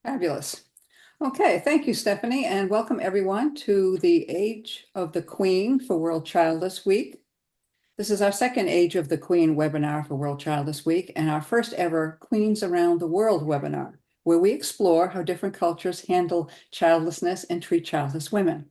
Fabulous. Okay, thank you, Stephanie, and welcome everyone to the Age of the Queen for World Childless Week. This is our second Age of the Queen webinar for World Childless Week and our first ever Queens Around the World webinar, where we explore how different cultures handle childlessness and treat childless women.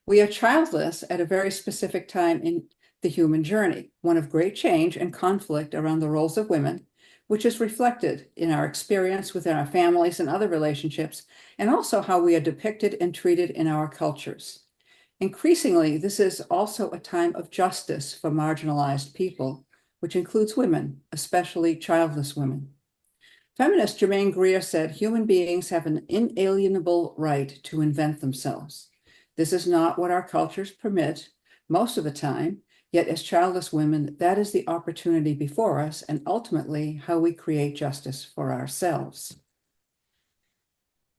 We are childless at a very specific time in the human journey, one of great change and conflict around the roles of women, which is reflected in our experience within our families and other relationships, and also how we are depicted and treated in our cultures. Increasingly, this is also a time of justice for marginalized people, which includes women, especially childless women. Feminist Germaine Greer said, "Human beings have an inalienable right to invent themselves. This is not what our cultures permit most of the time, yet as childless women, that is the opportunity before us and ultimately how we create justice for ourselves."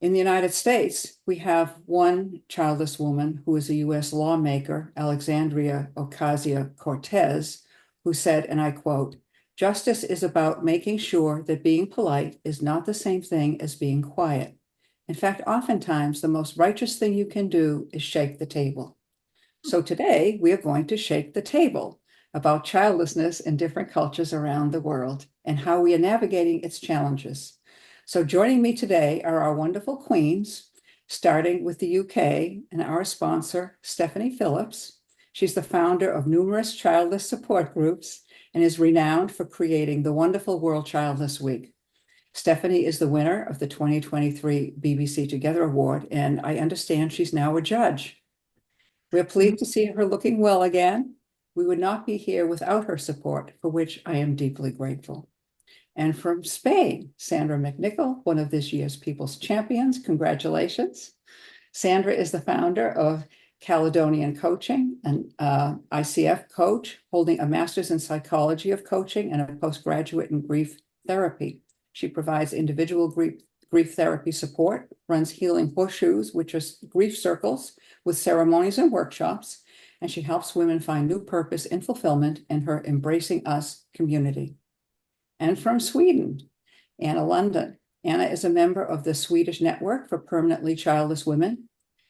In the United States, we have one childless woman who is a US lawmaker, Alexandria Ocasio-Cortez, who said, and I quote, "Justice is about making sure that being polite is not the same thing as being quiet. In fact, oftentimes the most righteous thing you can do is shake the table." So today we are going to shake the table about childlessness in different cultures around the world and how we are navigating its challenges. So joining me today are our wonderful queens, starting with the UK and our sponsor, Stephanie Phillips. She's the founder of numerous childless support groups and is renowned for creating the wonderful World Childless Week. Stephanie is the winner of the 2023 BBC Together Award, and I understand she's now a judge. We're pleased to see her looking well again. We would not be here without her support, for which I am deeply grateful. And from Spain, Sandra McNichol, one of this year's People's Champions. Congratulations. Sandra is the founder of Caledonian Coaching, an ICF coach holding a master's in psychology of coaching and a postgraduate in grief therapy. She provides individual grief therapy support, runs Healing Horseshoes, which are grief circles with ceremonies and workshops, and she helps women find new purpose and fulfillment in her Embracing Us community. And from Sweden, Anna London. Anna is a member of the Swedish Network for Permanently Childless Women.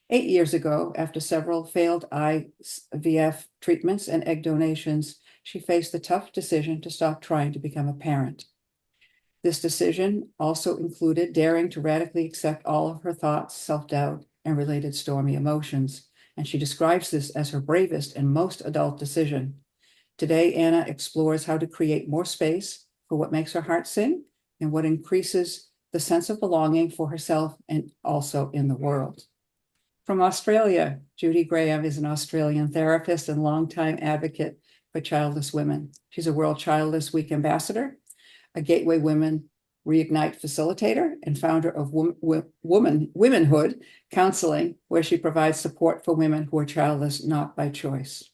8 years ago, after several failed IVF treatments and egg donations, she faced the tough decision to stop trying to become a parent. This decision also included daring to radically accept all of her thoughts, self-doubt, and related stormy emotions, and she describes this as her bravest and most adult decision. Today, Anna explores how to create more space for what makes her heart sing and what increases the sense of belonging for herself and also in the world. From Australia, Judy Graham is an Australian therapist and longtime advocate for childless women. She's a World Childless Week ambassador, a Gateway Women Reignite facilitator, and founder of Womenhood Counseling, where she provides support for women who are childless not by choice.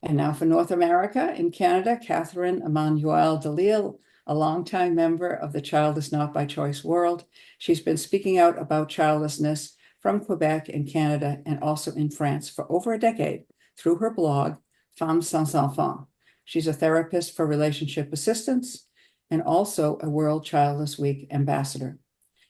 And now for North America, in Canada, Catherine Emmanuel Delisle, a longtime member of the Childless Not by Choice world. She's been speaking out about childlessness from Quebec in Canada and also in France for over a decade through her blog, Femmes Sans Enfants. She's a therapist for relationship assistance and also a World Childless Week ambassador.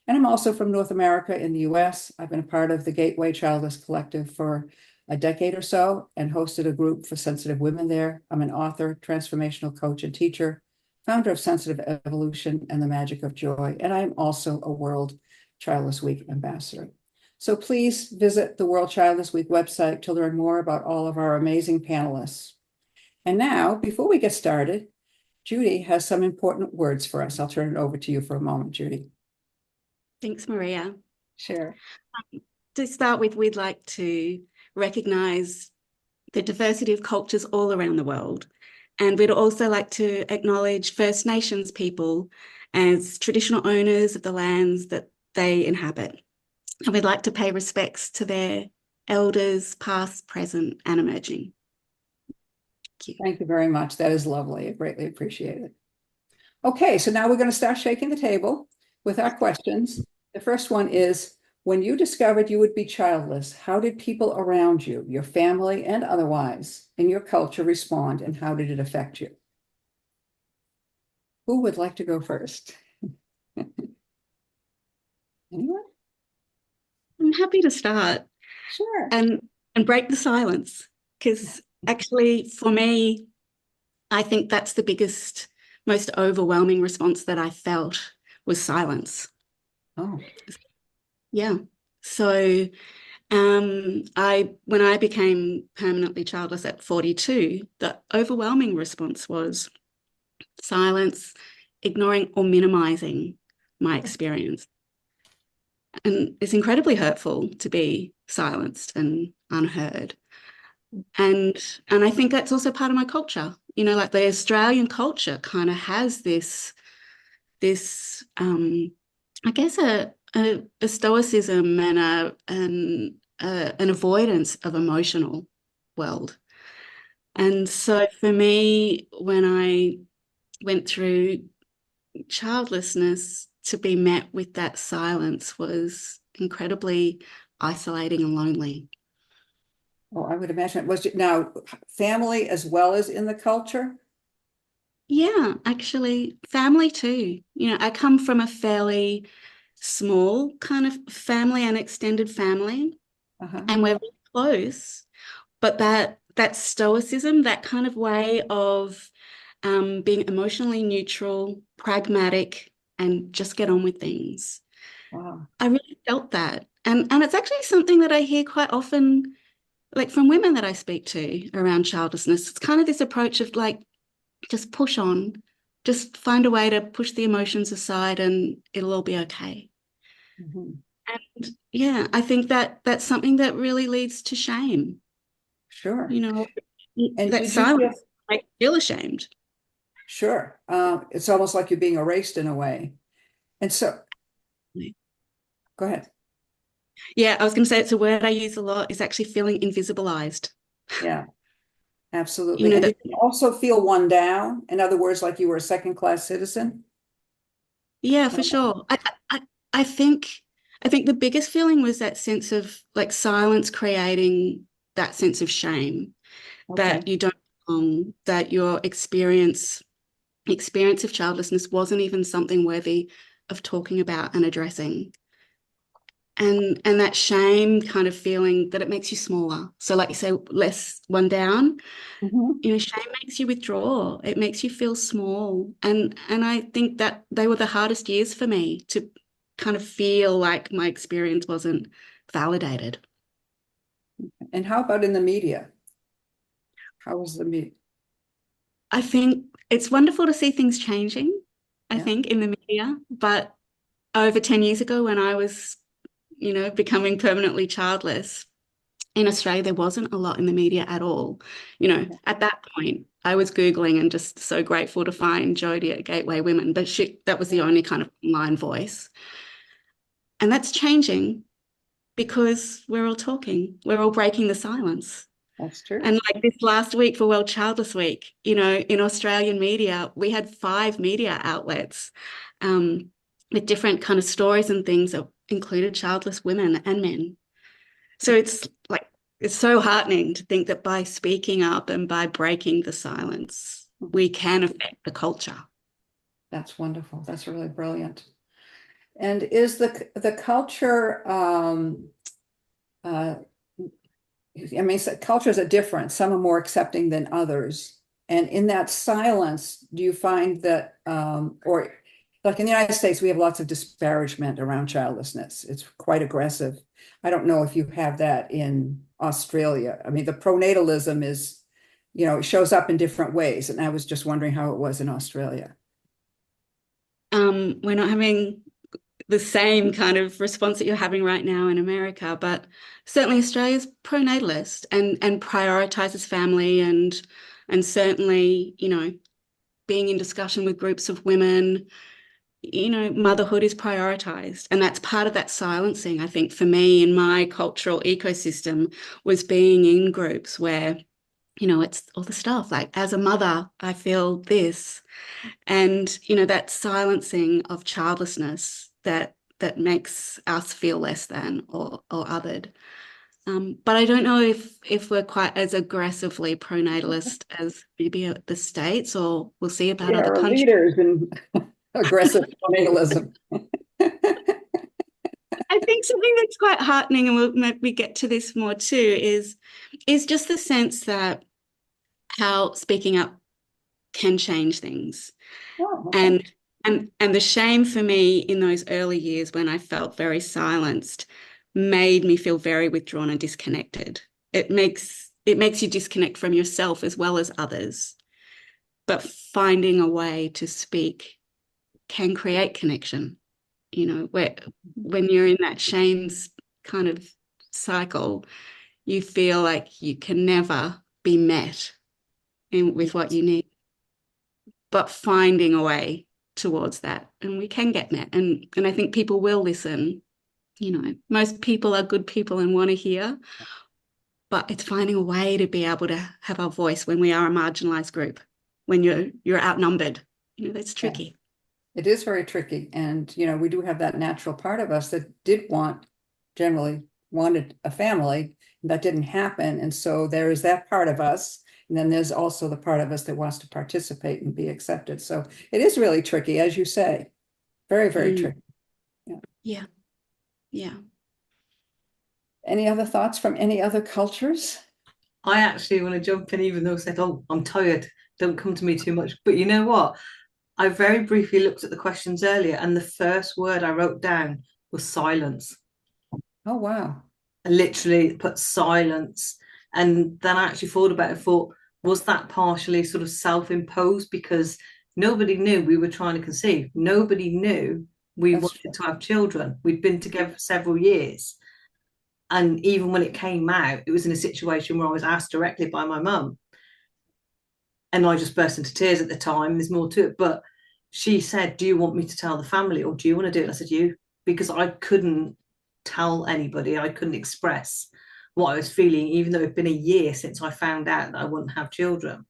And I'm also from North America in the US. I've been a part of the Gateway Childless Collective for a decade or so and hosted a group for sensitive women there. I'm an author, transformational coach, and teacher, founder of Sensitive Evolution and the Magic of Joy, and I'm also a World Childless Week ambassador. So please visit the World Childless Week website to learn more about all of our amazing panelists. And now, before we get started, Judy has some important words for us. I'll turn it over to you for a moment, Judy. Thanks, Maria. Sure. To start with, we'd like to recognise the diversity of cultures all around the world. And we'd also like to acknowledge First Nations people as traditional owners of the lands that they inhabit. And we'd like to pay respects to their elders, past, present, and emerging. Thank you very much. That is lovely. I greatly appreciate it. Okay, so now we're going to start shaking the table with our questions. The first one is, when you discovered you would be childless, how did people around you, your family and otherwise, in your culture respond, and how did it affect you? Who would like to go first? Anyone? happy to start Sure. and break the silence because actually for me, I think that's the biggest, most overwhelming response that I felt was silence. Oh, Yeah. So I when I became permanently childless at 42, the overwhelming response was silence, ignoring or minimizing my experience. And it's incredibly hurtful to be silenced and unheard. And and I think that's also part of my culture. Like the Australian culture kind of has this I guess a stoicism and an avoidance of emotional world. And so for me, when I went through childlessness, to be met with that silence was incredibly isolating and lonely. oh, I would imagine it was now family as well as in the culture. Yeah, actually, family too. I come from a fairly small kind of family and extended family, Uh-huh. and we're very close. But that stoicism, that kind of way of being emotionally neutral, pragmatic, and just get on with things. Wow. I really felt that. And it's actually something that I hear quite often, like from women that I speak to around childlessness. It's kind of this approach of like, just push on, just find a way to push the emotions aside and it'll all be okay. Mhm. And yeah, I think that that's something that really leads to shame. Sure. You know, And that did you feel, silence, I feel ashamed. sure. It's almost like you're being erased in a way. And so, go ahead. Yeah, I was going to say it's a word I use a lot, is actually feeling invisibilized. Yeah, You absolutely. know, And that, did you also feel one down? In other words, like you were a second-class citizen? yeah, for sure. I, I think, I think the biggest feeling was that sense of like silence creating that sense of shame Okay. that you don't belong, that your experience of childlessness wasn't even something worthy of talking about and addressing. And that shame kind of feeling that it makes you smaller. So like you say, less one down, Mhm. shame makes you withdraw. It makes you feel small. And I think that they were the hardest years for me to kind of feel like my experience wasn't validated. And how about in the media? How was the media? I think it's wonderful to see things changing, I Yeah. think, in the media. But over 10 years ago, when I was, becoming permanently childless, in Australia, there wasn't a lot in the media at all. At that point, I was Googling and just so grateful to find Jodie at Gateway Women, but that was the only kind of online voice. And that's changing because we're all talking, we're all breaking the silence. That's true. And like this last week for World Childless Week, in Australian media, we had 5 media outlets with different kind of stories and things that included childless women and men. So it's so heartening to think that by speaking up and by breaking the silence, Mhm. we can affect the culture. That's wonderful. That's really brilliant. And is the culture uh I mean, cultures are different. Some are more accepting than others. And in that silence, do you find that, or like in the United States, we have lots of disparagement around childlessness. It's quite aggressive. I don't know if you have that in Australia. I mean, the pronatalism is, it shows up in different ways. And I was just wondering how it was in Australia. We're not having the same kind of response that you're having right now in America, but certainly Australia's pro-natalist and prioritizes family and certainly, being in discussion with groups of women, motherhood is prioritized. And that's part of that silencing, I think, for me in my cultural ecosystem was being in groups where, it's all the stuff like as a mother, I feel this. And, that silencing of childlessness that makes us feel less than or othered. But I don't know if we're quite as aggressively pronatalist as maybe the States, or we'll see about We other are countries. leaders in aggressive pronatalism. I think something that's quite heartening, and we'll maybe get to this more too, is just the sense that how speaking up can change things. Oh, okay. And the shame for me in those early years when I felt very silenced made me feel very withdrawn and disconnected. It makes you disconnect from yourself as well as others. But finding a way to speak can create connection. Where when you're in that shame's kind of cycle, you feel like you can never be met with what you need, but finding a way towards that, and we can get met. And I think people will listen. Most people are good people and want to hear, but it's finding a way to be able to have our voice when we are a marginalized group, when you're outnumbered. That's Yeah. tricky. It is very tricky. And, we do have that natural part of us that generally wanted a family. And that didn't happen. And so there is that part of us. And then there's also the part of us that wants to participate and be accepted. So it is really tricky, as you say. Very, very tricky. Yeah. Yeah. Yeah. Any other thoughts from any other cultures? I actually want to jump in, even though I said, "Oh, I'm tired. Don't come to me too much." But you know what? I very briefly looked at the questions earlier, and the first word I wrote down was silence. Oh, wow. I literally put silence. And then I actually thought about it, thought, was that partially sort of self-imposed? Because nobody knew we were trying to conceive. Nobody knew we wanted to have children. We'd been together for several years. And even when it came out, it was in a situation where I was asked directly by my mum. And I just burst into tears at the time. There's more to it. But she said, "Do you want me to tell the family, or do you want to do it?" And I said, "You," because I couldn't tell anybody. I couldn't express what I was feeling, even though it'd been a year since I found out that I wouldn't have children.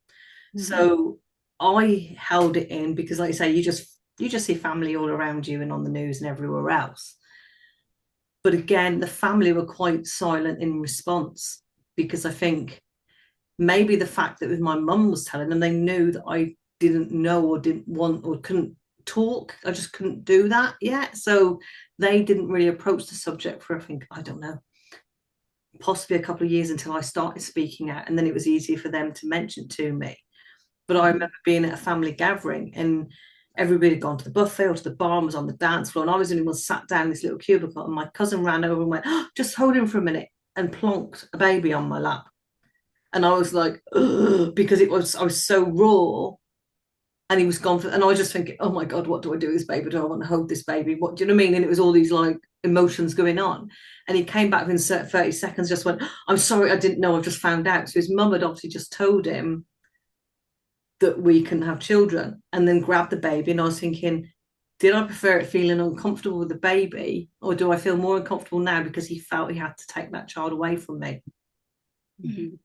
So I held it in because, like you say, you just see family all around you and on the news and everywhere else. But again, the family were quite silent in response, because I think maybe the fact that my mum was telling them, they knew that I didn't know or didn't want or couldn't talk. I just couldn't do that yet. So they didn't really approach the subject for, I think, I don't know, possibly a couple of years until I started speaking out. And then it was easier for them to mention to me. But I remember being at a family gathering, and everybody had gone to the buffet or to the bar and was on the dance floor. And I was the only one sat down in this little cubicle. And my cousin ran over and went, "Oh, just hold him for a minute," and plonked a baby on my lap. And I was like, ugh, because I was so raw, and he was gone and I was just thinking, "Oh my God, what do I do with this baby? Do I want to hold this baby? What do you know what I mean?" And it was all these like emotions going on. And he came back within 30 seconds, just went, "I'm sorry, I didn't know, I've just found out." So his mum had obviously just told him that we couldn't have children, and then grabbed the baby. And I was thinking, did I prefer it feeling uncomfortable with the baby, or do I feel more uncomfortable now because he felt he had to take that child away from me?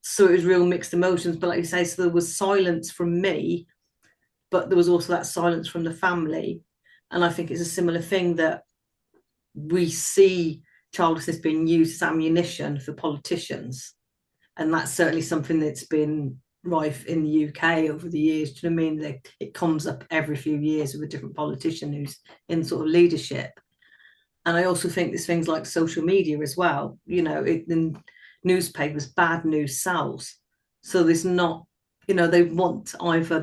So it was real mixed emotions. But like you say, so there was silence from me, but there was also that silence from the family. And I think it's a similar thing, that we see childlessness being used as ammunition for politicians. And that's certainly something that's been rife in the UK over the years. Do you know what I mean? It comes up every few years with a different politician who's in sort of leadership. And I also think there's things like social media as well. In newspapers, bad news sells. So there's not, they want either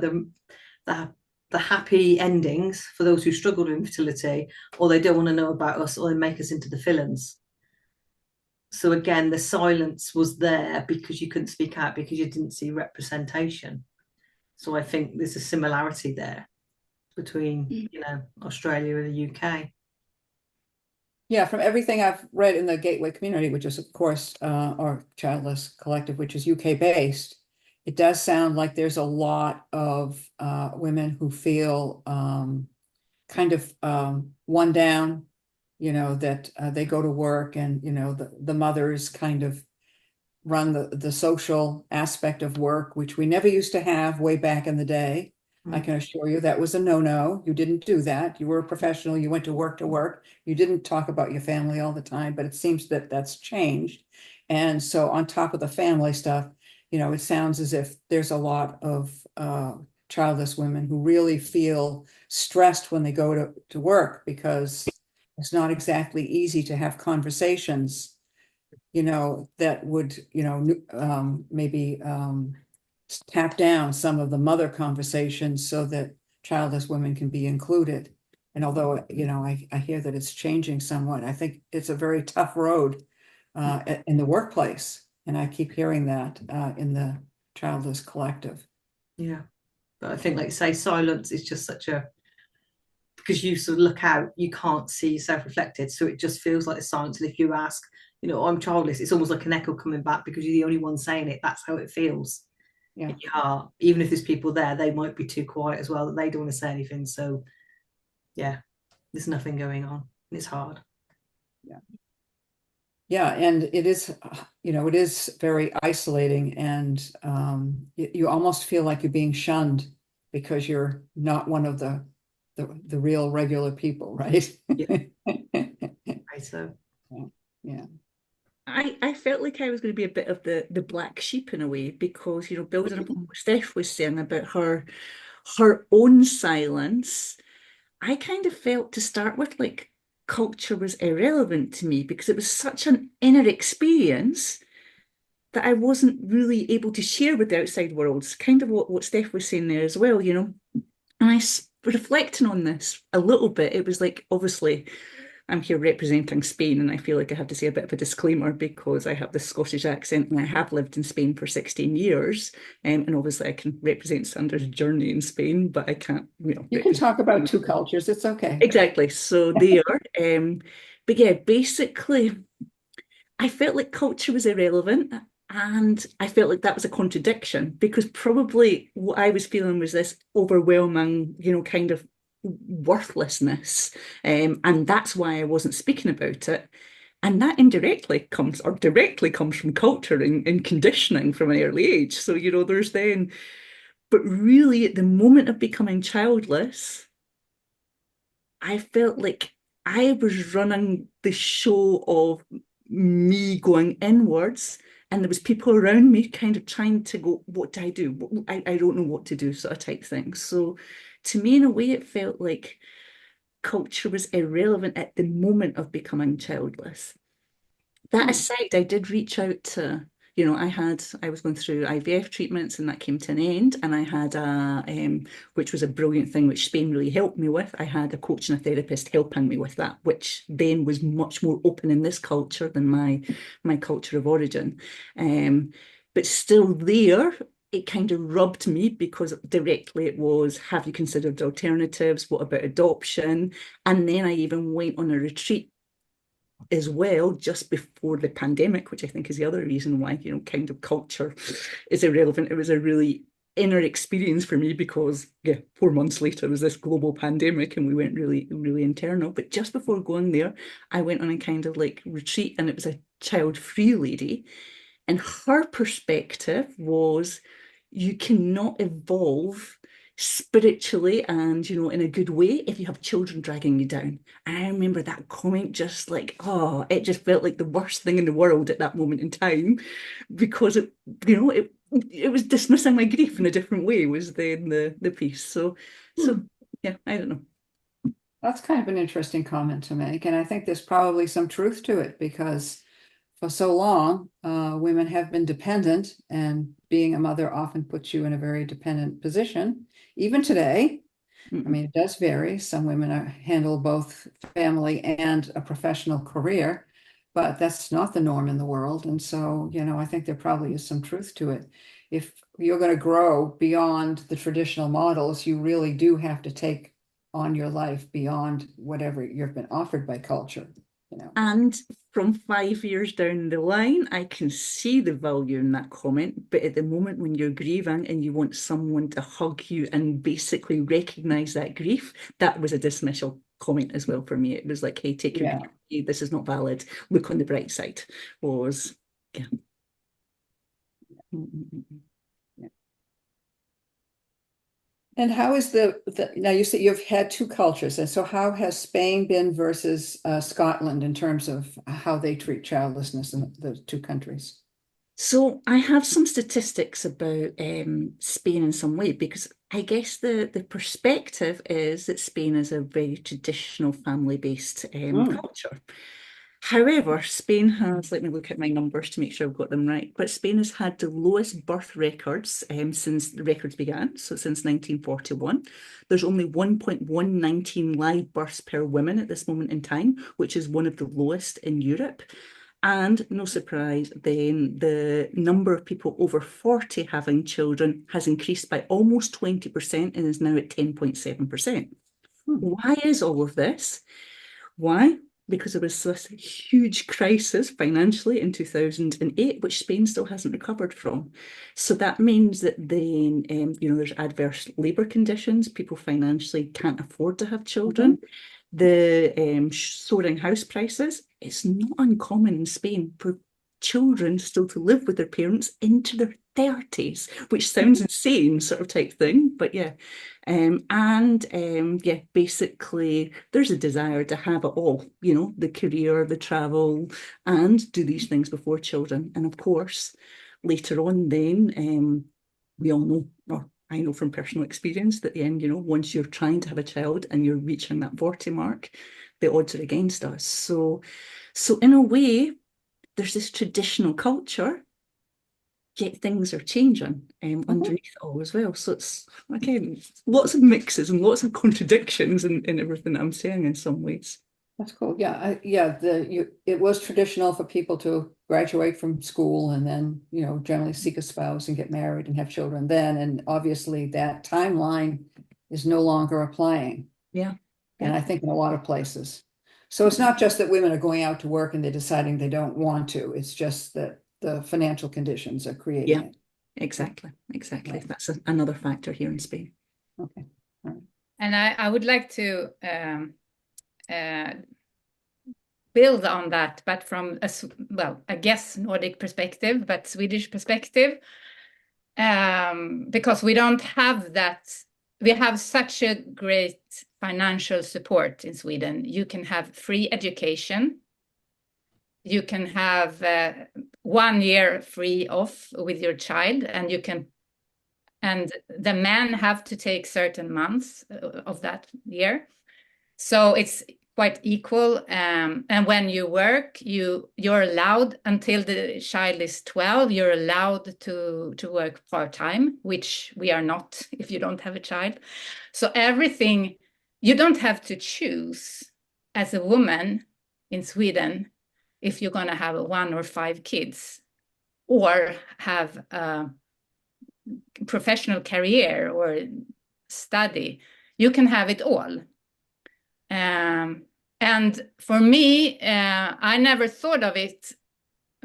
the happy endings for those who struggled with infertility, or they don't want to know about us, or they make us into the villains. So again, the silence was there because you couldn't speak out, because you didn't see representation. So I think there's a similarity there between, Australia and the UK. Yeah, from everything I've read in the Gateway community, which is, of course, our Childless Collective, which is UK based, it does sound like there's a lot of women who feel kind of one down, that they go to work, and, the mothers kind of run the social aspect of work, which we never used to have way back in the day. I can assure you that was a no-no. You didn't do that. You were a professional. You went to work to work. You didn't talk about your family all the time, but it seems that that's changed. And so on top of the family stuff, it sounds as if there's a lot of childless women who really feel stressed when they go to work, because it's not exactly easy to have conversations, that would, maybe tap down some of the mother conversations so that childless women can be included. And although, I hear that it's changing somewhat, I think it's a very tough road in the workplace. And I keep hearing that in the childless collective. Yeah. But I think, like you say, silence is just such a, because you sort of look out, you can't see yourself reflected. So it just feels like a silence. And if you ask, I'm childless, it's almost like an echo coming back because you're the only one saying it. That's how it feels Yeah. in your heart. Even if there's people there, they might be too quiet as well, that they don't want to say anything. So yeah, there's nothing going on. It's hard. Yeah. Yeah, and it is, it is very isolating, and you almost feel like you're being shunned because you're not one of the real regular people, right? Yeah. Right, so Yeah. I felt like I was going to be a bit of the black sheep in a way because, building upon what Steph was saying about her own silence, I kind of felt to start with like culture was irrelevant to me because it was such an inner experience that I wasn't really able to share with the outside world. It's kind of what Steph was saying there as well, And reflecting on this a little bit, it was like, obviously, I'm here representing Spain, and I feel like I have to say a bit of a disclaimer because I have this Scottish accent and I have lived in Spain for 16 years. And obviously, I can represent Sandra's journey in Spain, but I can't, You can talk about two cultures, it's okay. Exactly. So there. But yeah, basically, I felt like culture was irrelevant. And I felt like that was a contradiction because probably what I was feeling was this overwhelming, kind of worthlessness. And that's why I wasn't speaking about it. And that indirectly comes or directly comes from culture and conditioning from an early age. So, there's then, but really at the moment of becoming childless, I felt like I was running the show of me going inwards, and there was people around me kind of trying to go, what do I do? I don't know what to do, sort of type thing. So to me, in a way, it felt like culture was irrelevant at the moment of becoming childless. That aside, I did reach out to, I was going through IVF treatments and that came to an end. And I had which was a brilliant thing, which Spain really helped me with. I had a coach and a therapist helping me with that, which then was much more open in this culture than my culture of origin. But still there, it kind of rubbed me because directly it was, have you considered alternatives? What about adoption? And then I even went on a retreat as well just before the pandemic, which I think is the other reason why, kind of culture is irrelevant. It was a really inner experience for me because 4 months later was this global pandemic and we went really, really internal. But just before going there, I went on a kind of like retreat, and it was a child-free lady. And her perspective was, you cannot evolve spiritually and, in a good way if you have children dragging you down. And I remember that comment just like, oh, it just felt like the worst thing in the world at that moment in time because it was dismissing my grief in a different way was then the piece. So yeah, I don't know. That's kind of an interesting comment to make. And I think there's probably some truth to it because for so long, women have been dependent, and being a mother often puts you in a very dependent position. Even today, I mean, it does vary. Some women handle both family and a professional career, but that's not the norm in the world. And so, I think there probably is some truth to it. If you're going to grow beyond the traditional models, you really do have to take on your life beyond whatever you've been offered by culture. And from 5 years down the line, I can see the value in that comment. But at the moment when you're grieving and you want someone to hug you and basically recognize that grief, that was a dismissal comment as well for me. It was like, hey, take your grief. This is not valid. Look on the bright side. Yeah. And how is now you say you've had two cultures, and so how has Spain been versus Scotland in terms of how they treat childlessness in the two countries? So I have some statistics about Spain in some way, because I guess the perspective is that Spain is a very traditional family-based culture. However, Spain has, let me look at my numbers to make sure I've got them right, but Spain has had the lowest birth records since the records began, so since 1941. There's only 1.119 live births per woman at this moment in time, which is one of the lowest in Europe. And no surprise, then the number of people over 40 having children has increased by almost 20% and is now at 10.7%. Why is all of this? Why? Because there was this huge crisis financially in 2008, which Spain still hasn't recovered from. So that means that then, there's adverse labour conditions. People financially can't afford to have children. The soaring house prices. It's not uncommon in Spain for children still to live with their parents into their 30s, which sounds insane, sort of type thing. But yeah. Basically, there's a desire to have it all, the career, the travel, and do these things before children. And of course, later on, then we all know, or I know from personal experience, that the end, once you're trying to have a child and you're reaching that 40 mark, the odds are against us. So in a way, there's this traditional culture, yet things are changing underneath it all as well. So it's, again, lots of mixes and lots of contradictions in everything that I'm saying in some ways. That's cool. Yeah, it was traditional for people to graduate from school and then, generally seek a spouse and get married and have children then. And obviously that timeline is no longer applying. Yeah. And I think in a lot of places. So it's not just that women are going out to work and they're deciding they don't want to. It's just that the financial conditions are creating it. Exactly. Right. That's another factor here in Spain. Okay. All right. And I would like to build on that, but from I guess Nordic perspective, but Swedish perspective, because we don't have that. We have such a great financial support in Sweden. You can have free education. You can have 1 year free off with your child, and the men have to take certain months of that year. So it's quite equal. And when you work, you're allowed until the child is 12, you're allowed to work part-time, which we are not if you don't have a child. So everything, you don't have to choose as a woman in Sweden if you're going to have 1 or 5 kids or have a professional career or study. You can have it all. And for me, I never thought of it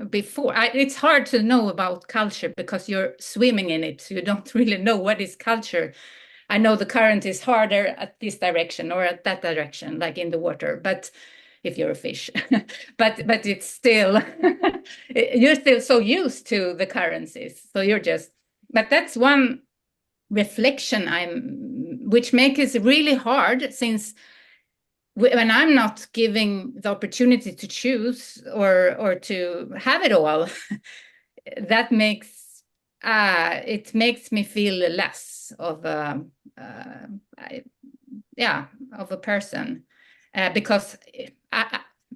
before. It's hard to know about culture because you're swimming in it. So you don't really know what is culture. I know the current is harder at this direction or at that direction, like in the water, but if you're a fish, but it's still, you're still so used to the currencies. So but that's one reflection which makes it really hard, since when I'm not giving the opportunity to choose or to have it all, that makes it makes me feel less of a person, because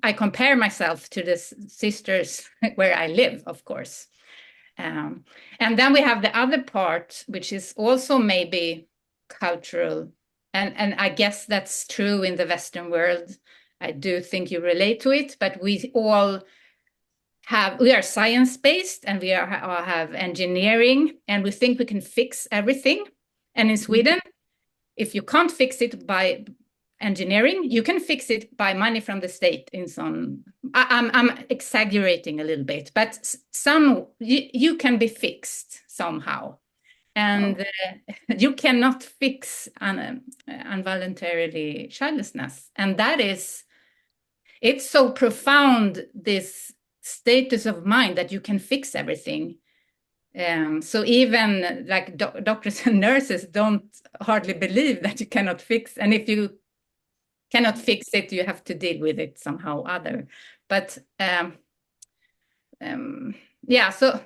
I compare myself to the sisters where I live, of course. And then we have the other part, which is also maybe cultural. And I guess that's true in the Western world. I do think you relate to it, but we are science-based and we have engineering, and we think we can fix everything. And in Sweden, if you can't fix it by engineering, you can fix it by money from the state. I'm exaggerating a little bit, but you can be fixed somehow. And you cannot fix involuntarily childlessness. And it's so profound, this status of mind that you can fix everything. So even like doctors and nurses don't hardly believe that you cannot fix. And if you cannot fix it, you have to deal with it somehow other. But so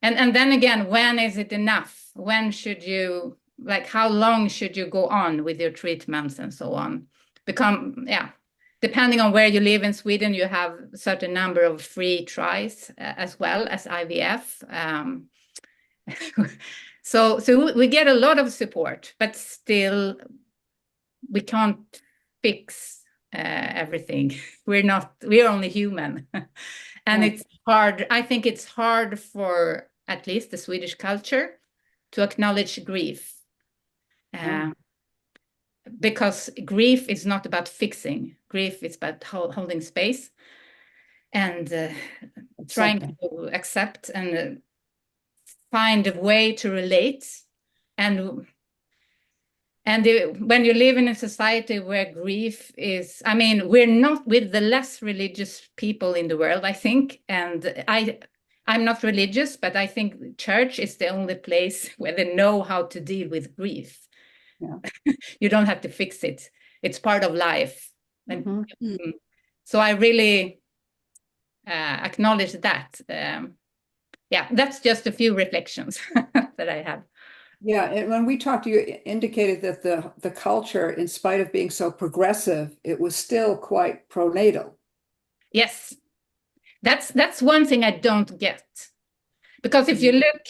And then again, when is it enough? When should you, like, how long should you go on with your treatments and so on? Depending on where you live in Sweden, you have a certain number of free tries as well as IVF. So we get a lot of support, but still we can't fix everything. We're only human. And it's hard. I think it's hard for at least the Swedish culture to acknowledge grief. Because grief is not about fixing. Grief is about holding space and trying to accept and find a way to relate. And when you live in a society where grief is, I mean, we're not with the less religious people in the world, I think. And I'm not religious, but I think church is the only place where they know how to deal with grief. Yeah. You don't have to fix it. It's part of life. And so I really acknowledge that. That's just a few reflections that I have. Yeah, and when we talked, you indicated that the culture, in spite of being so progressive, it was still quite pronatal. Yes, that's one thing I don't get. Because if you look,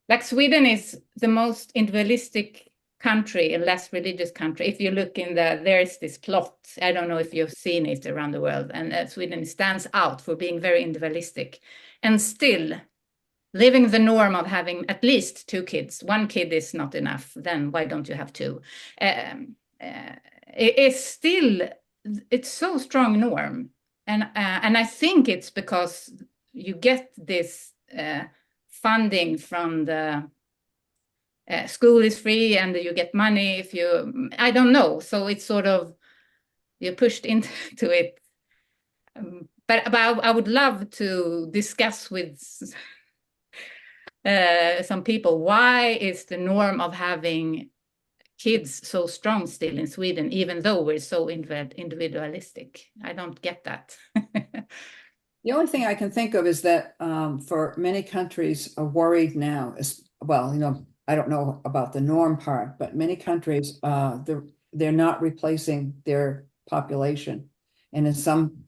like Sweden is the most individualistic country, a less religious country. If you look there's this plot, I don't know if you've seen it around the world, and Sweden stands out for being very individualistic. And still, living the norm of having at least 2 kids. 1 kid is not enough. Then why don't you have 2? It's so strong norm. And I think it's because you get this funding from the school is free and you get money if you, I don't know. So it's sort of, you're pushed into it. But I would love to discuss with some people, why is the norm of having kids so strong still in Sweden, even though we're so individualistic? I don't get that. The only thing I can think of is that for many countries are worried now, I don't know about the norm part, but many countries, they're not replacing their population. And in some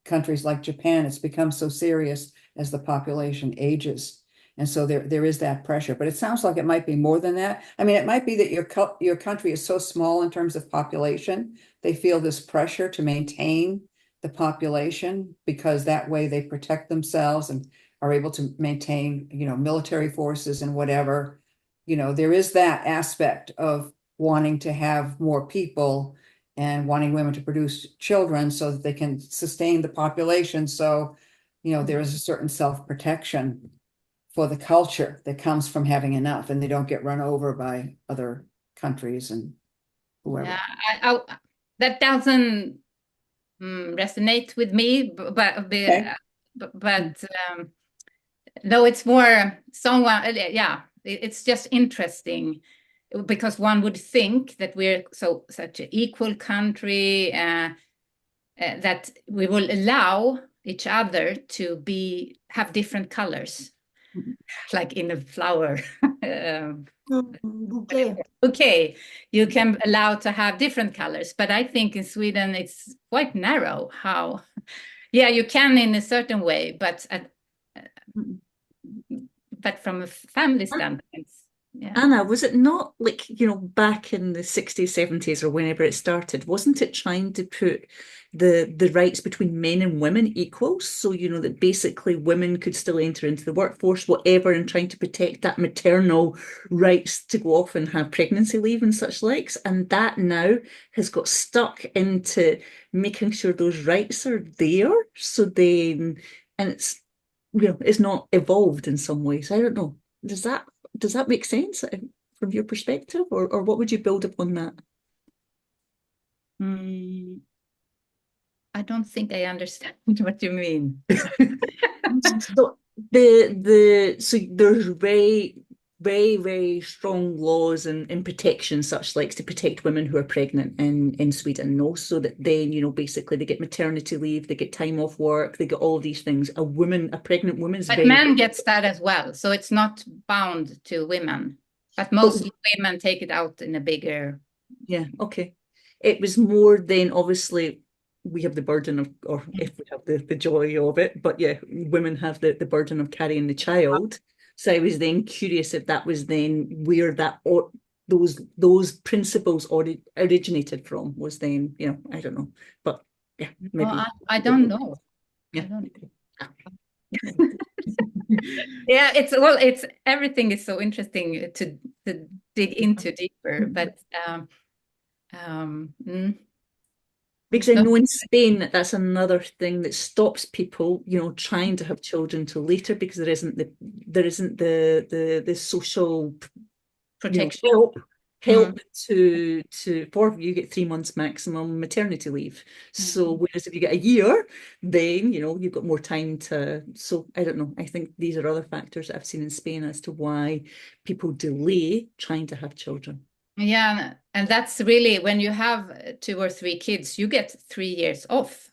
countries like Japan, it's become so serious as the population ages. And so there is that pressure, but it sounds like it might be more than that. I mean, it might be that your country is so small in terms of population, they feel this pressure to maintain the population because that way they protect themselves and are able to maintain, military forces and whatever. There is that aspect of wanting to have more people and wanting women to produce children so that they can sustain the population. So, there is a certain self-protection for the culture that comes from having enough, and they don't get run over by other countries and whoever. Yeah, that doesn't resonate with me, but no, it's more someone. Yeah, it's just interesting because one would think that we're such an equal country that we will allow each other to have different colors. Like in a flower. Okay, you can allow to have different colors, but I think in Sweden it's quite narrow how, you can in a certain way, but from a family standpoint. Yeah. Anna, was it not like, back in the 60s, 70s or whenever it started, wasn't it trying to put the rights between men and women equal? So, that basically women could still enter into the workforce, whatever, and trying to protect that maternal rights to go off and have pregnancy leave and such likes. And that now has got stuck into making sure those rights are there. So then, and it's, it's not evolved in some ways. I don't know. Does that make sense from your perspective, or what would you build upon that? I don't think I understand what you mean. So so there's very, very strong laws and protection, such like to protect women who are pregnant in Sweden, no? So that then, basically they get maternity leave, they get time off work, they get all of these things. A pregnant woman's But very, men gets that as well, so it's not bound to women. But mostly women take it out in a bigger. yeah, okay. It was more then, obviously, we have the burden of, or if we have the joy of it, but yeah, women have the burden of carrying the child. So I was then curious if that was then where that, or those principles originated from, was then, I don't know. But yeah, maybe. Well, I don't know. Yeah. I don't know. Yeah, it's everything is so interesting to dig into deeper, but Because I know in Spain that's another thing that stops people, trying to have children till later, because there isn't the social protection. help to for you get 3 months maximum maternity leave. So whereas if you get a year, then you've got more time to. So I don't know. I think these are other factors that I've seen in Spain as to why people delay trying to have children. Yeah, and that's really when you have 2 or 3 kids, you get 3 years off.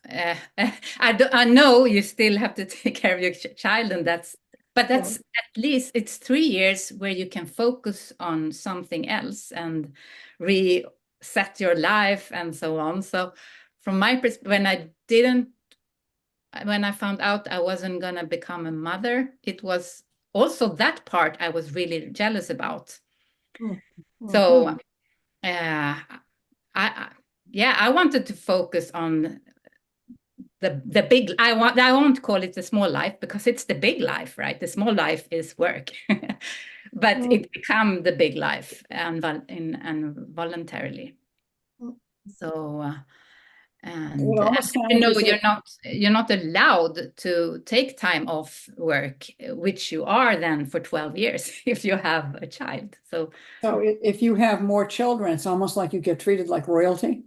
I know you still have to take care of your child, and that's at least it's 3 years where you can focus on something else and reset your life and so on. So from my perspective, when I found out I wasn't gonna become a mother, it was also that part I was really jealous about. So I wanted to focus on the big. I won't call it the small life, because it's the big life, right? The small life is work, but it became the big life and voluntarily. So you're not allowed to take time off work, which you are then for 12 years if you have a child. So if you have more children, it's almost like you get treated like royalty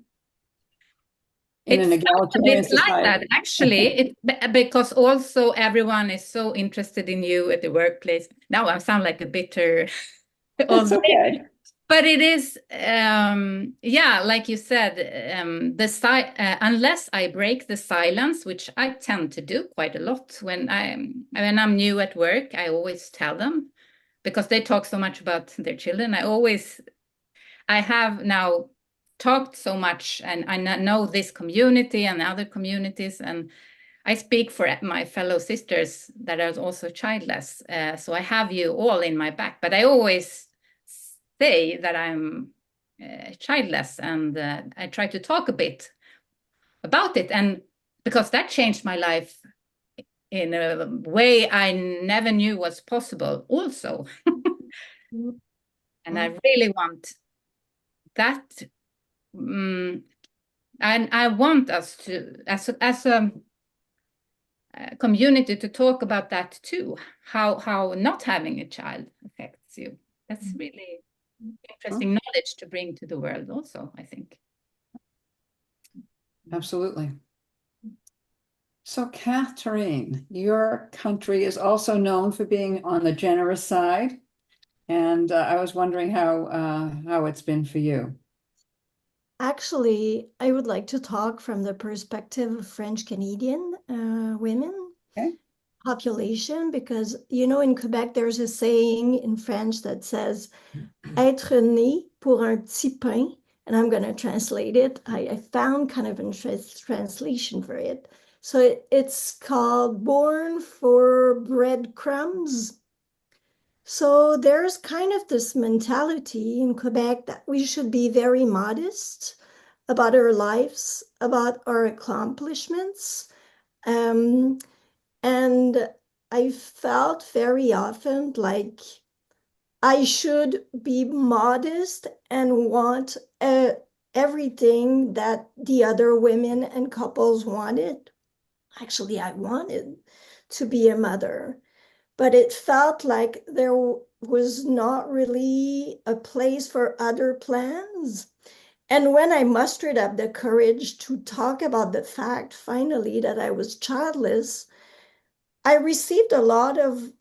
in an egalitarian society. Like that, actually, because also everyone is so interested in you at the workplace. Now I sound like a bitter old lady. But it is, like you said, unless I break the silence, which I tend to do quite a lot when I'm new at work, I always tell them, because they talk so much about their children. I have now talked so much, and I know this community and other communities, and I speak for my fellow sisters that are also childless. So I have you all in my back, but I always say that I'm childless, and I try to talk a bit about it, and because that changed my life in a way I never knew was possible also. And I really want that, and I want us to, as a community, to talk about that too, how not having a child affects you. That's really interesting knowledge to bring to the world also, I think. Absolutely. So Catherine, your country is also known for being on the generous side, and I was wondering how it's been for you. Actually, I would like to talk from the perspective of French Canadian women population, because in Quebec there's a saying in French that says "être né pour un petit pain," and I'm going to translate it. I found kind of a translation for it. So it's called "born for breadcrumbs." So there's kind of this mentality in Quebec that we should be very modest about our lives, about our accomplishments. And I felt very often like I should be modest and want everything that the other women and couples wanted. Actually, I wanted to be a mother, but it felt like there was not really a place for other plans. And when I mustered up the courage to talk about the fact, finally, that I was childless, I received a lot of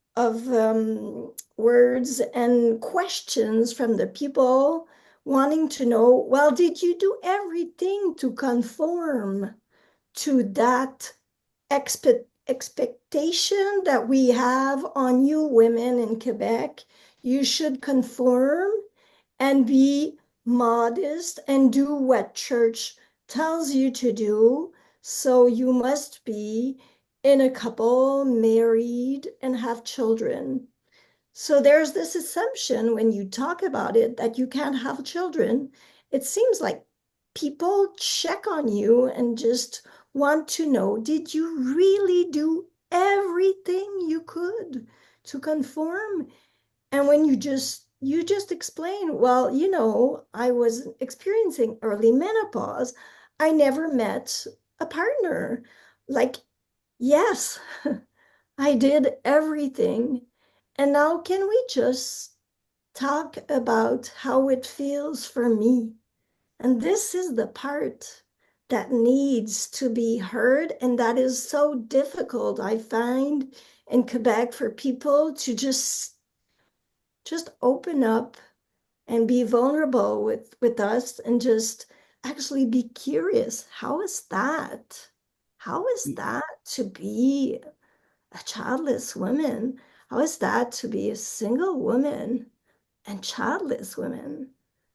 words and questions from the people wanting to know, well, did you do everything to conform to that expectation that we have on you women in Quebec? You should conform and be modest and do what church tells you to do. So you must be in a couple, married, and have children. So there's this assumption when you talk about it that you can't have children. It seems like people check on you and just want to know, did you really do everything you could to conform? And when you just explain, well, I was experiencing early menopause. I never met a partner. Like, yes, I did everything. And now can we just talk about how it feels for me? And this is the part that needs to be heard. And that is so difficult, I find, in Quebec for people to just open up and be vulnerable with us and just actually be curious. How is that? How is that to be a childless woman? How is that to be a single woman and childless woman?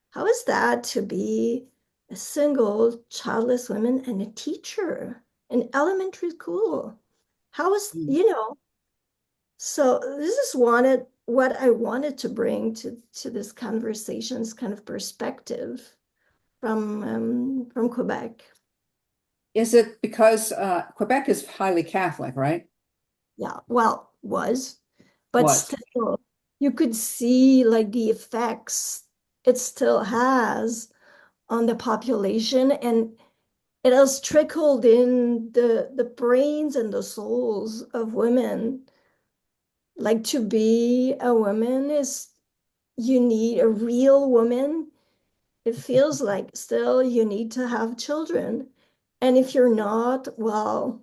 How is that to be a single childless woman and a teacher in elementary school? How is, so this is what I wanted to bring to this conversation's kind of perspective from Quebec. Is it because Quebec is highly Catholic, right? Yeah, well, but Was. still, you could see like the effects it still has on the population, and it has trickled in the brains and the souls of women. Like to be a woman is, you need a real woman. It feels like still you need to have children. And if you're not, well,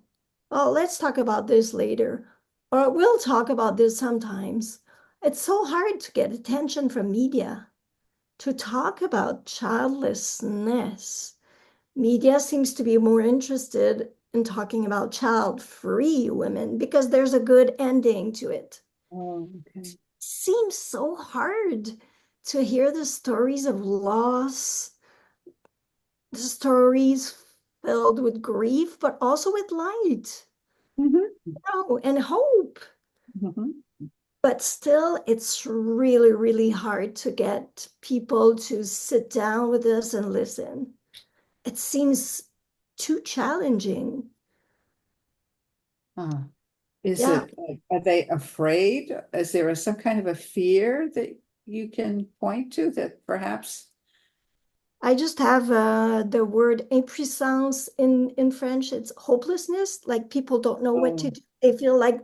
let's talk about this later. Or we'll talk about this sometimes. It's so hard to get attention from media to talk about childlessness. Media seems to be more interested in talking about child-free women because there's a good ending to it. Oh, okay. Seems so hard to hear the stories of loss, the stories filled with grief, but also with light, and hope. But still, it's really, really hard to get people to sit down with us and listen. It seems too challenging. Are they afraid? Is there some kind of a fear that you can point to that perhaps? I just have the word impuissance in French. It's hopelessness. Like people don't know what to do. They feel like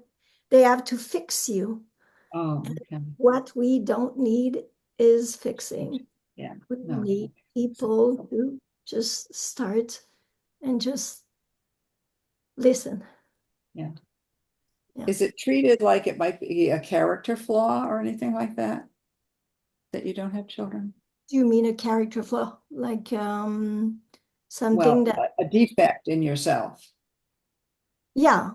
they have to fix you. Oh, okay. What we don't need is fixing. Yeah. We need people who just start and just listen. Yeah. Is it treated like it might be a character flaw or anything like that? That you don't have children? Do you mean a character flaw? Like something that a defect in yourself? Yeah.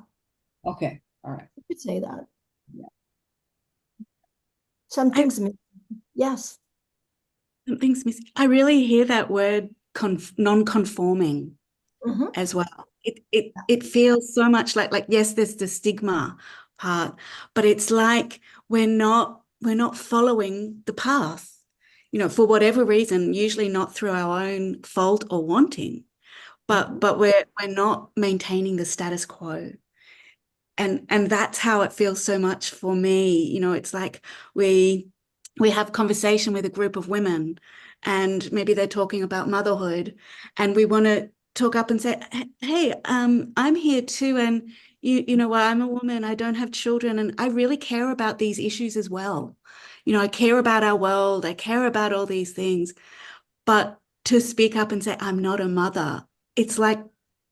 Okay. All right. You could say that. Yeah. Something's missing. Yes. Something's missing. I really hear that word non-conforming as well. It feels so much like yes, there's the stigma part, but it's like we're not following the path, for whatever reason, usually not through our own fault or wanting, but we're not maintaining the status quo. And that's how it feels so much for me. It's like we have conversation with a group of women and maybe they're talking about motherhood and we want to talk up and say, hey, I'm here too. And I'm a woman, I don't have children, and I really care about these issues as well. I care about our world, I care about all these things. But to speak up and say, I'm not a mother, it's like,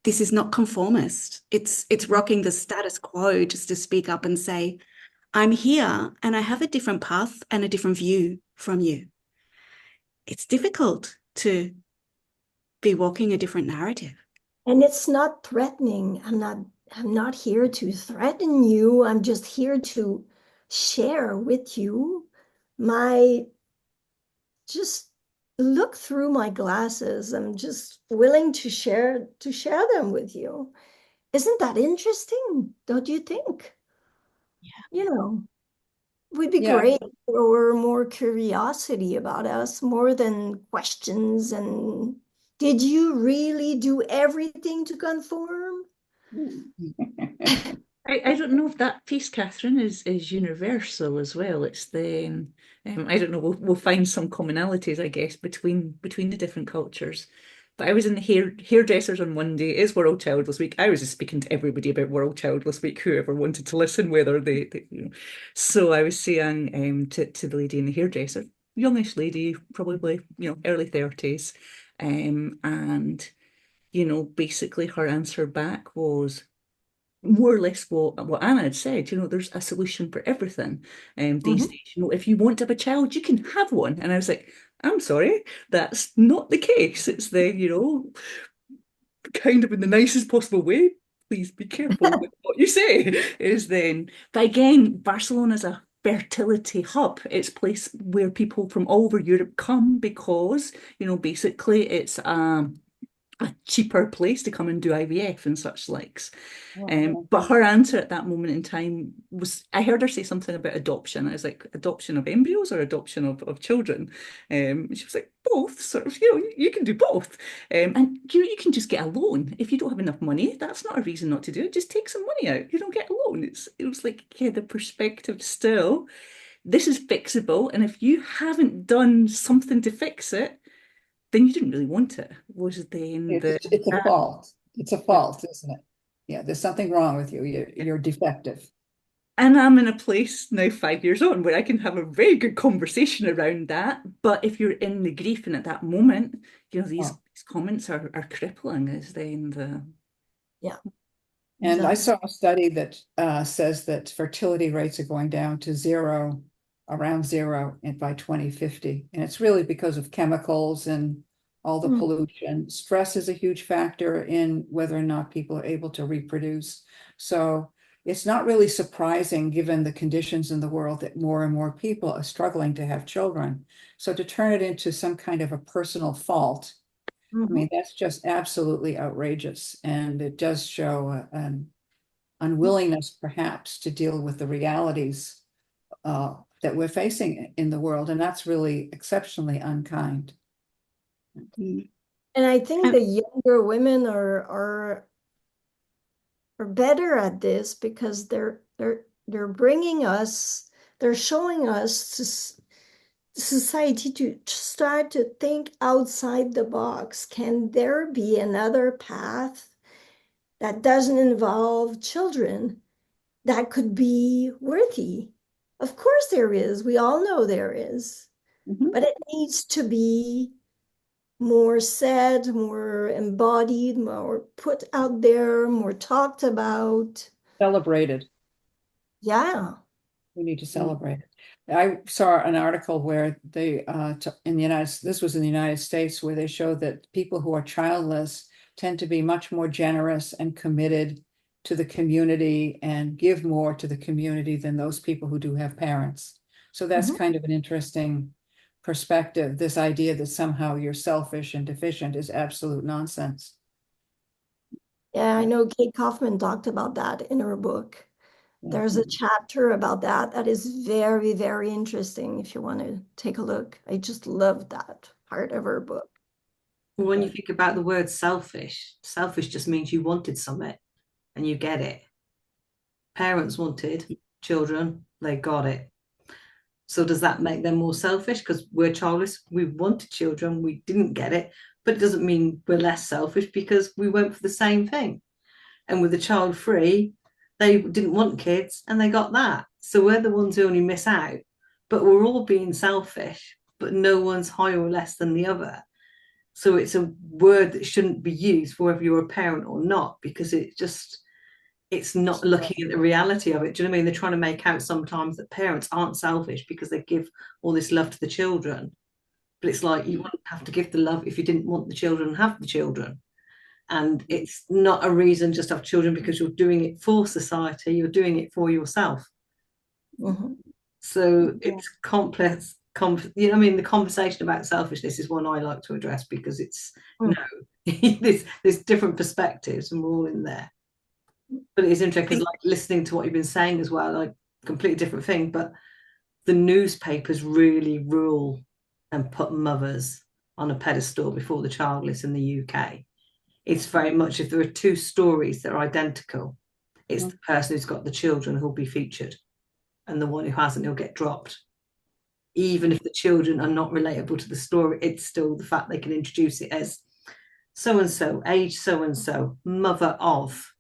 this is not conformist. It's rocking the status quo just to speak up and say, I'm here and I have a different path and a different view from you. It's difficult to be walking a different narrative. And it's not threatening. I'm not here to threaten you. I'm just here to share with you my, just look through my glasses. I'm just willing to share them with you. Isn't that interesting? Don't you think? Yeah. Would be great if there were more curiosity about us, more than questions. And did you really do everything to conform? I don't know if that piece, Catherine, is universal as well. It's the I don't know. We'll find some commonalities, I guess, between the different cultures. But I was in the hairdressers on Monday. It's World Childless Week. I was just speaking to everybody about World Childless Week, whoever wanted to listen, whether they. So I was saying to the lady in the hairdresser, youngish lady, probably early 30s, and basically her answer back was more or less what Anna had said. There's a solution for everything. These days, if you want to have a child, you can have one. And I was like, I'm sorry, that's not the case. It's kind of in the nicest possible way. Please be careful with what you say. Is then, but again, Barcelona's a fertility hub. It's a place where people from all over Europe come because, basically it's a cheaper place to come and do IVF and such likes. But her answer at that moment in time was, I heard her say something about adoption. I was like, adoption of embryos or adoption of children? She was like, both, sort of, you can do both. And you can just get a loan. If you don't have enough money, that's not a reason not to do it. Just take some money out. You don't get a loan. It was like, yeah, the perspective still, this is fixable. And if you haven't done something to fix it, then you didn't really want it, was then it's a fault. It's a fault, isn't it? Yeah, there's something wrong with you. You're defective. And I'm in a place now 5 years on where I can have a very good conversation around that. But if you're in the grief and at that moment, these comments are crippling, is then the... Yeah. And I saw a study that says that fertility rates are going down to zero, around zero by 2050. And it's really because of chemicals and all the pollution. Stress is a huge factor in whether or not people are able to reproduce. So it's not really surprising, given the conditions in the world, that more and more people are struggling to have children. So to turn it into some kind of a personal fault, I mean, that's just absolutely outrageous. And it does show an unwillingness, perhaps, to deal with the realities that we're facing in the world. And that's really exceptionally unkind. And I think the younger women are better at this because they're bringing us, they're showing us to society to start to think outside the box. Can there be another path that doesn't involve children that could be worthy? Of course there is. We all know there is. But it needs to be more said, more embodied, more put out there, more talked about. Celebrated. Yeah. We need to celebrate it. I saw an article where they, this was in the United States, where they showed that people who are childless tend to be much more generous and committed to the community and give more to the community than those people who do have parents. So that's kind of an interesting perspective. This idea that somehow you're selfish and deficient is absolute nonsense. Yeah, I know Kate Kaufman talked about that in her book. There's a chapter about that is very, very interesting if you want to take a look. I just love that part of her book. When you think about the word selfish just means you wanted something and you get it. Parents wanted children, they got it. So does that make them more selfish? Because we're childless, we wanted children, we didn't get it, but it doesn't mean we're less selfish because we went for the same thing. And with the child free, they didn't want kids and they got that. So we're the ones who only miss out, but we're all being selfish, but no one's higher or less than the other. So it's a word that shouldn't be used for whether you're a parent or not, because it just, it's not looking at the reality of it. Do you know what I mean? They're trying to make out sometimes that parents aren't selfish because they give all this love to the children. But it's like, you wouldn't have to give the love if you didn't want the children to have the children. And it's not a reason just to have children because you're doing it for society, you're doing it for yourself. Mm-hmm. So it's complex. You know, I mean, the conversation about selfishness is one I like to address because it's no, there's different perspectives and we're all in there. But it is interesting because, like, listening to what you've been saying as well, like, completely different thing. But the newspapers really rule and put mothers on a pedestal before the childless in the UK. It's very much, if there are two stories that are identical, it's the person who's got the children who'll be featured, and the one who hasn't, he'll get dropped. Even if the children are not relatable to the story, it's still the fact they can introduce it as so-and-so, age so-and-so, mother of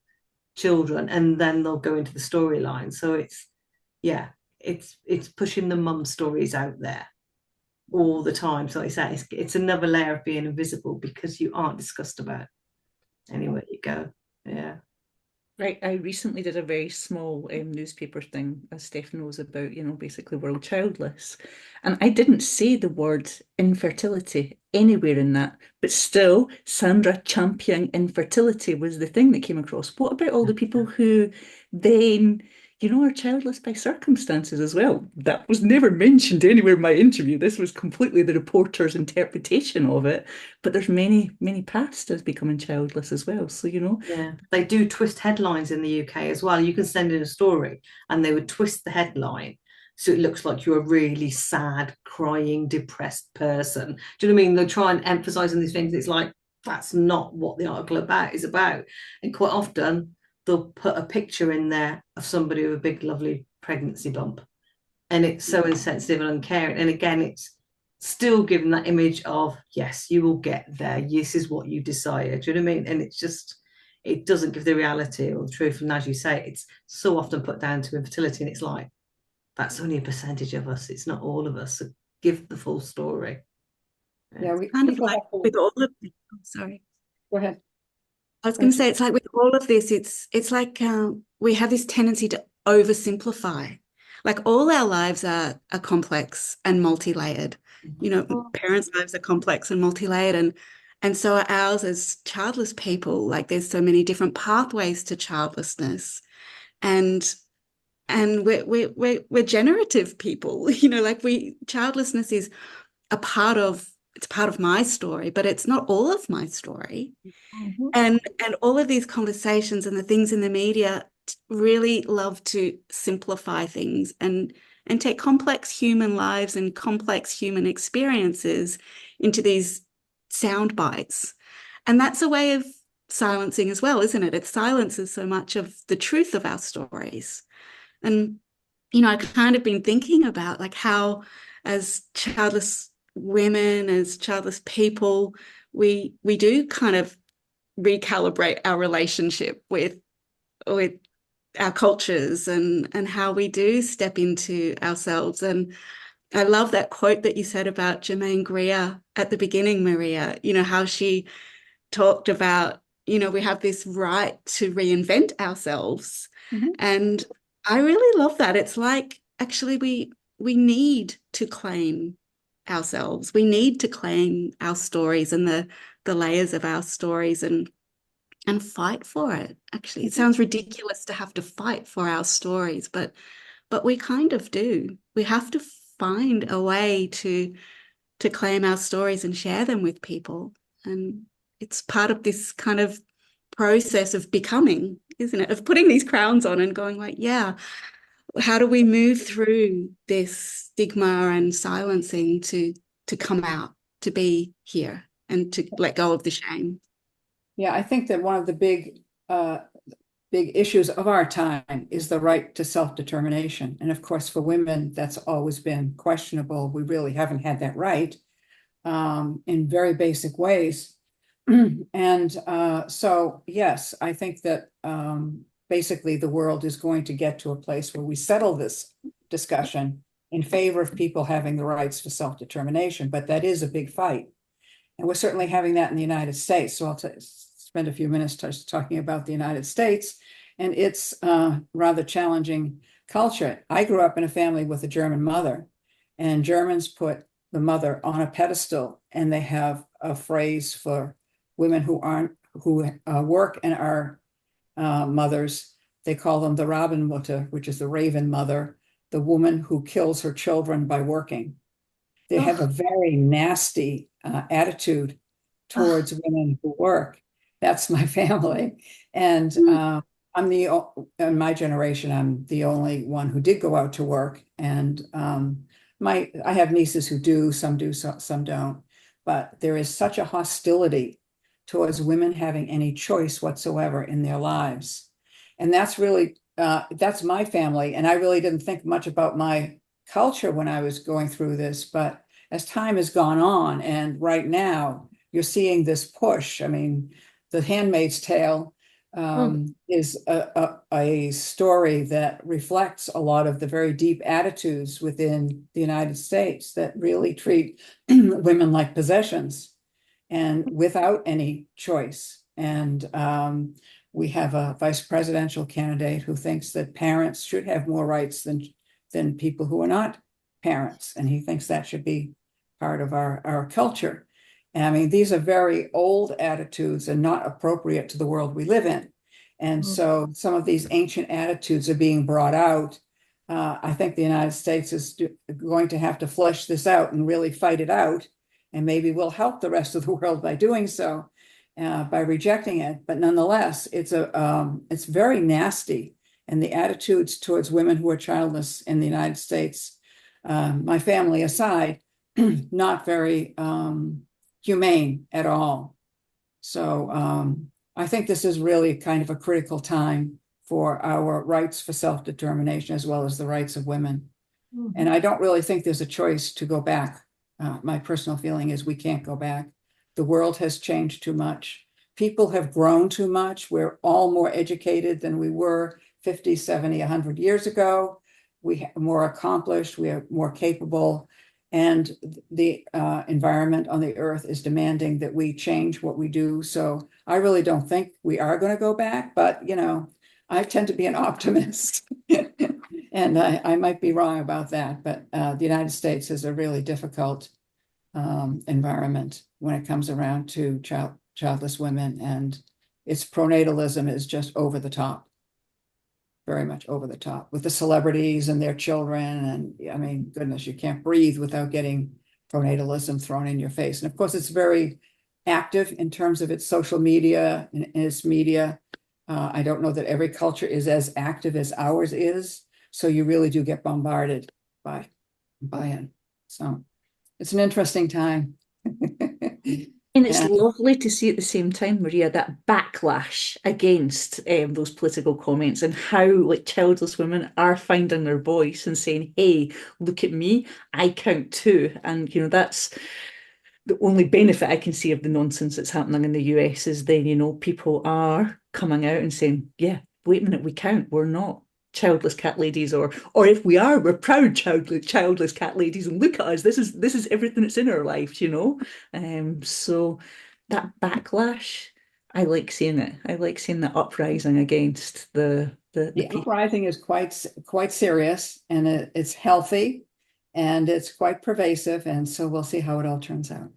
children, and then they'll go into the storyline. So it's pushing the mum stories out there all the time. So it's another layer of being invisible because you aren't discussed about anywhere you go. Yeah. Right, I recently did a very small newspaper thing, as Steph knows about, basically World Childless. And I didn't say the word infertility anywhere in that, but still, Sandra championing infertility was the thing that came across. What about all the people who then, are childless by circumstances as well? That was never mentioned anywhere in my interview. This was completely the reporter's interpretation of it. But there's many, many pastors becoming childless as well. So, Yeah, they do twist headlines in the UK as well. You can send in a story and they would twist the headline so it looks like you're a really sad, crying, depressed person. Do you know what I mean? They'll try and emphasize on these things. It's like, that's not what the article is about. And quite often they'll put a picture in there of somebody with a big, lovely pregnancy bump. And it's so insensitive and uncaring. And again, it's still giving that image of, yes, you will get there. This is what you desire. Do you know what I mean? And it's just, it doesn't give the reality or the truth. And as you say, it's so often put down to infertility. And it's like, that's only a percentage of us. It's not all of us. So give the full story. Yeah, kind of like with all of this. Oh, sorry. Go ahead. I was going to say, it's like with all of this, it's like we have this tendency to oversimplify. Like all our lives are complex and multi-layered. Parents' lives are complex and multi-layered, and so are ours as childless people. Like there's so many different pathways to childlessness, and we're generative people. Like childlessness is it's part of my story, but it's not all of my story. Mm-hmm. And all of these conversations and the things in the media really love to simplify things and take complex human lives and complex human experiences into these sound bites. And that's a way of silencing as well, isn't it? It silences so much of the truth of our stories. And, I've kind of been thinking about like how as childless women, as childless people, we do kind of recalibrate our relationship with our cultures and how we do step into ourselves. And I love that quote that you said about Germaine Greer at the beginning, Maria, how she talked about, we have this right to reinvent ourselves. Mm-hmm. And I really love that. It's like, actually, we need to claim ourselves. We need to claim our stories and the layers of our stories and fight for it. Actually, it sounds ridiculous to have to fight for our stories, but we kind of do. We have to find a way to claim our stories and share them with people. And it's part of this kind of process of becoming, isn't it? Of putting these crowns on and going like, yeah, how do we move through this stigma and silencing to come out, to be here and to let go of the shame? Yeah, I think that one of the big issues of our time is the right to self-determination. And of course, for women, that's always been questionable. We really haven't had that right in very basic ways. And so, yes, I think that basically the world is going to get to a place where we settle this discussion in favor of people having the rights for self-determination. But that is a big fight. And we're certainly having that in the United States. So I'll spend a few minutes talking about the United States. and it's rather challenging culture. I grew up in a family with a German mother, and Germans put the mother on a pedestal, and they have a phrase for women who work and are mothers. They call them the Rabenmutter, which is the raven mother, the woman who kills her children by working. They have a very nasty attitude towards women who work. That's my family. And in my generation, I'm the only one who did go out to work. And I have nieces who do, some don't. But there is such a hostility towards women having any choice whatsoever in their lives. And that's really, that's my family. And I really didn't think much about my culture when I was going through this. But as time has gone on, and right now you're seeing this push. I mean, The Handmaid's Tale is a story that reflects a lot of the very deep attitudes within the United States that really treat women like possessions and without any choice. And we have a vice presidential candidate who thinks that parents should have more rights than people who are not parents. And he thinks that should be part of our culture. And I mean, these are very old attitudes and not appropriate to the world we live in. And so some of these ancient attitudes are being brought out. I think the United States is going to have to flesh this out and really fight it out. And maybe we'll help the rest of the world by doing so, by rejecting it. But nonetheless, it's very nasty. And the attitudes towards women who are childless in the United States, my family aside, not very humane at all. So I think this is really kind of a critical time for our rights for self-determination as well as the rights of women. And I don't really think there's a choice to go back. My personal feeling is we can't go back. The world has changed too much. People have grown too much. We're all more educated than we were 50, 70, 100 years ago. We are more accomplished. We are more capable. And the environment on the earth is demanding that we change what we do. So I really don't think we are going to go back. But, you know, I tend to be an optimist. And I might be wrong about that. But the United States is a really difficult environment when it comes around to childless women. And its pronatalism is just over the top. Very much over the top with the celebrities and their children. And I mean, goodness, you can't breathe without getting pronatalism thrown in your face. And of course, it's very active in terms of its social media and its media. I don't know that every culture is as active as ours is. So you really do get bombarded by it. So it's an interesting time. And it's lovely to see at the same time, Maria, that backlash against those political comments and how like childless women are finding their voice and saying, hey, look at me, I count too. And, you know, that's the only benefit I can see of the nonsense that's happening in the US is then, you know, people are coming out and saying, yeah, wait a minute, we count. We're not childless cat ladies, or if we are, we're proud childless cat ladies, and look at us, this is everything that's in our lives, you know. So that backlash, I like seeing it. I like seeing the uprising against the uprising is quite serious, and it's healthy and it's quite pervasive, and so we'll see how it all turns out.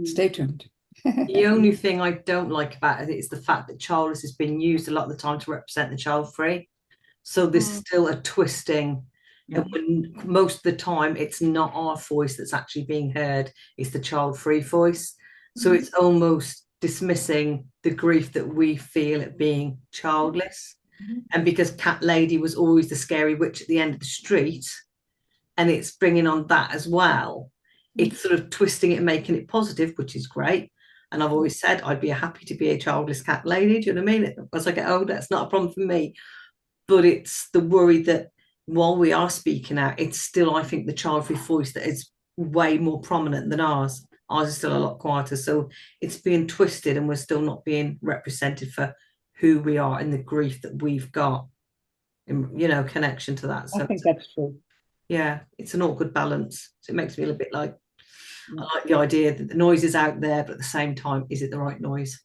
Stay tuned. The only thing I don't like about it is the fact that childless has been used a lot of the time to represent the child free. So there's still a twisting. And when most of the time it's not our voice that's actually being heard, it's the child-free voice. So it's almost dismissing the grief that we feel at being childless. And because Cat Lady was always the scary witch at the end of the street, and it's bringing on that as well, it's sort of twisting it and making it positive, which is great. And I've always said I'd be happy to be a childless cat lady. Do you know what I mean? As I get older, that's not a problem for me. But it's the worry that while we are speaking out, it's still, I think, the child-free voice that is way more prominent than ours. Ours is still a lot quieter. So it's being twisted and we're still not being represented for who we are and the grief that we've got in, you know, connection to that. So I think that's true. Yeah, it's an awkward balance. So it makes me feel a bit like, I like the idea that the noise is out there, but at the same time, is it the right noise?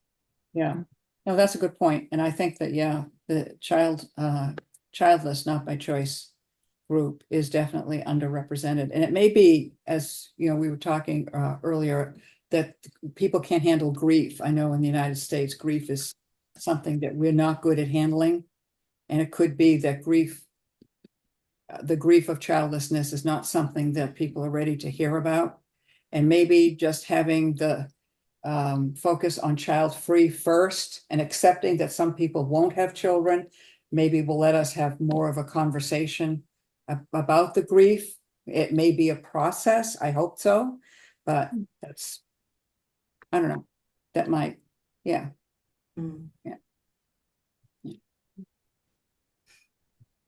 Yeah, no, that's a good point. And I think that, yeah, the childless, not by choice group is definitely underrepresented. And it may be, as you know, we were talking earlier, that people can't handle grief. I know in the United States, grief is something that we're not good at handling. And it could be that the grief of childlessness is not something that people are ready to hear about. And maybe just having the focus on child-free first and accepting that some people won't have children, maybe will let us have more of a conversation about the grief. It may be a process, I hope so, but that's, I don't know, that might, yeah. Yeah.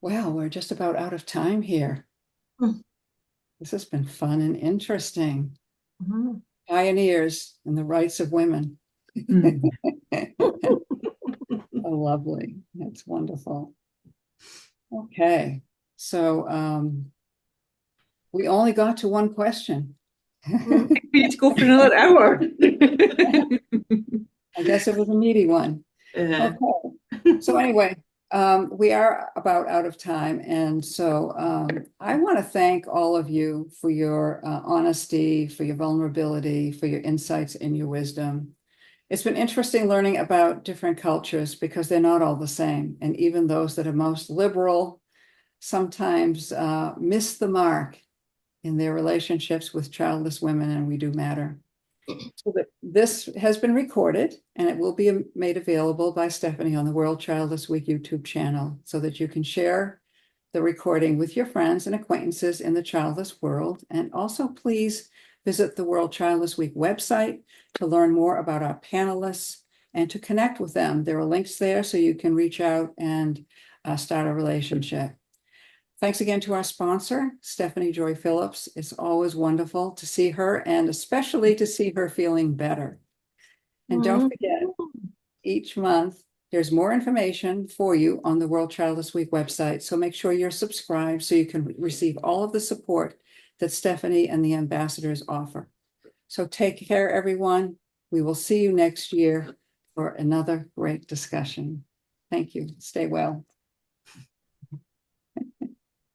Well, we're just about out of time here. This has been fun and interesting. Pioneers in the rights of women. Oh, lovely. That's wonderful. Okay, so we only got to one question. We need to go for another hour. I guess it was a meaty one. Yeah. Okay. So anyway, we are about out of time. And so I want to thank all of you for your honesty, for your vulnerability, for your insights and your wisdom. It's been interesting learning about different cultures because they're not all the same. And even those that are most liberal sometimes miss the mark in their relationships with childless women, and we do matter. So this has been recorded and it will be made available by Stephanie on the World Childless Week YouTube channel so that you can share the recording with your friends and acquaintances in the childless world. And also please visit the World Childless Week website to learn more about our panelists and to connect with them. There are links there so you can reach out and start a relationship. Thanks again to our sponsor, Stephanie Joy Phillips. It's always wonderful to see her and especially to see her feeling better. And don't forget, each month, there's more information for you on the World Childless Week website. So make sure you're subscribed so you can receive all of the support that Stephanie and the ambassadors offer. So take care, everyone. We will see you next year for another great discussion. Thank you. Stay well.